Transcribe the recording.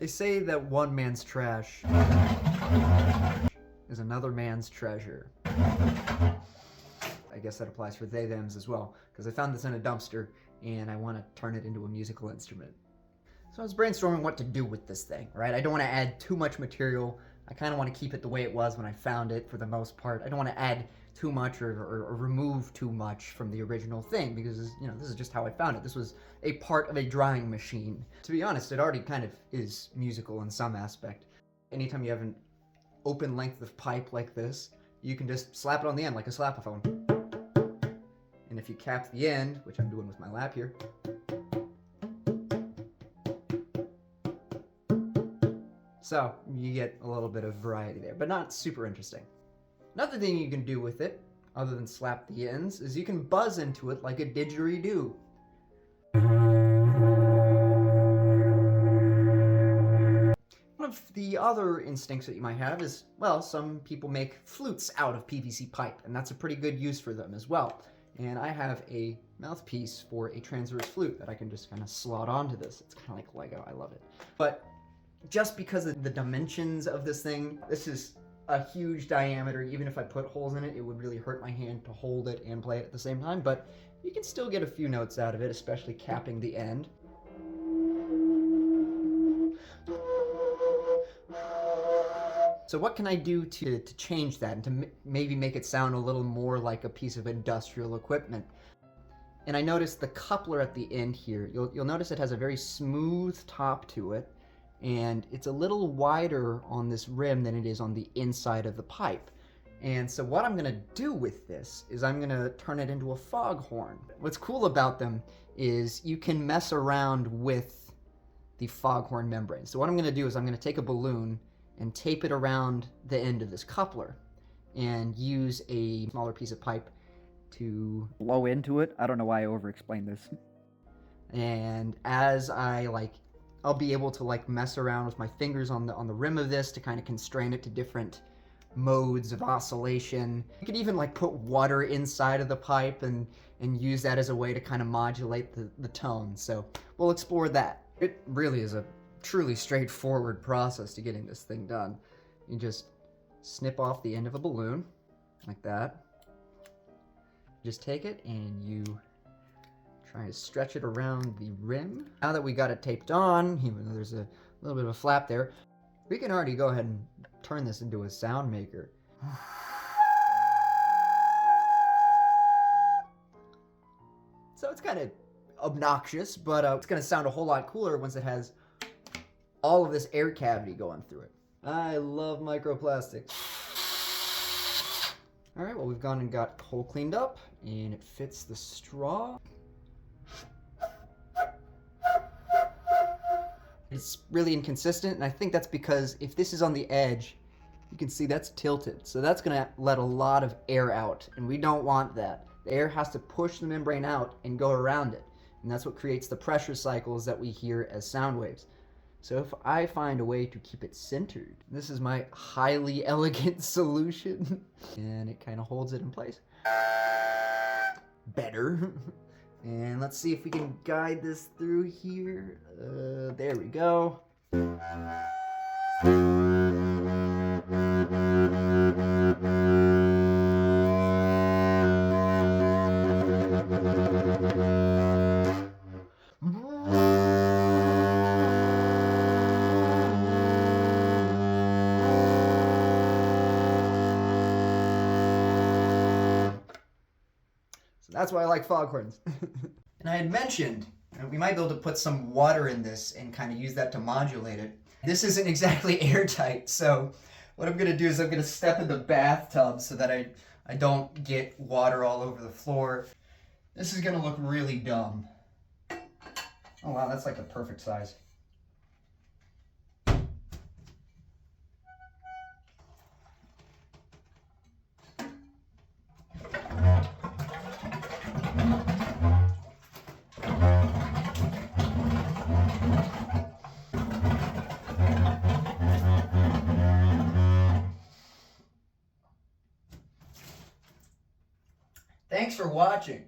They say that one man's trash is another man's treasure. I guess that applies for they, thems as well, because I found this in a dumpster and I want to turn it into a musical instrument. So I was brainstorming what to do with this thing, right? I don't want to add too much material. I kind of want to keep it the way it was when I found it for the most part. I don't want to add too much or remove too much from the original thing because, you know, this is just how I found it. This was a part of a drying machine. To be honest, it already kind of is musical in some aspect. Anytime you have an open length of pipe like this, you can just slap it on the end like a slapophone. And if you cap the end, which I'm doing with my lap here, so you get a little bit of variety there, but not super interesting. Another thing you can do with it, other than slap the ends, is you can buzz into it like a didgeridoo. One of the other instincts that you might have is, well, some people make flutes out of PVC pipe, and that's a pretty good use for them as well. And I have a mouthpiece for a transverse flute that I can just kind of slot onto this. It's kind of like Lego, I love it. But just because of the dimensions of this thing, this is a huge diameter. Even if I put holes in it, it would really hurt my hand to hold it and play it at the same time, but you can still get a few notes out of it, especially capping the end. So what can I do to change that and to maybe make it sound a little more like a piece of industrial equipment? And I noticed the coupler at the end here. You'll notice it has a very smooth top to it, and it's a little wider on this rim than it is on the inside of the pipe. And so what I'm gonna do with this is I'm gonna turn it into a foghorn. What's cool about them is you can mess around with the foghorn membrane. So what I'm gonna do is I'm gonna take a balloon and tape it around the end of this coupler and use a smaller piece of pipe to blow into it. I don't know why I over-explained this. And as I'll be able to mess around with my fingers on the rim of this to kind of constrain it to different modes of oscillation. You could even put water inside of the pipe and use that as a way to kind of modulate the tone. So we'll explore that. It really is a truly straightforward process to getting this thing done. You just snip off the end of a balloon like that. Just take it and you try to stretch it around the rim. Now that we got it taped on, even though there's a little bit of a flap there, we can already go ahead and turn this into a sound maker. So it's kind of obnoxious, but it's going to sound a whole lot cooler once it has all of this air cavity going through it. I love microplastics. All right, well, we've gone and got the hole cleaned up, and it fits the straw. It's really inconsistent, and I think that's because if this is on the edge, you can see that's tilted. So that's gonna let a lot of air out, and we don't want that. The air has to push the membrane out and go around it, and that's what creates the pressure cycles that we hear as sound waves. So if I find a way to keep it centered, this is my highly elegant solution, and it kind of holds it in place. Better. And let's see if we can guide this through here. There we go. That's why I like foghorns. And I had mentioned we might be able to put some water in this and kind of use that to modulate it. This isn't exactly airtight, so what I'm going to do is I'm going to step in the bathtub so that I don't get water all over the floor. This is going to look really dumb. Oh wow, that's like the perfect size. Thanks for watching.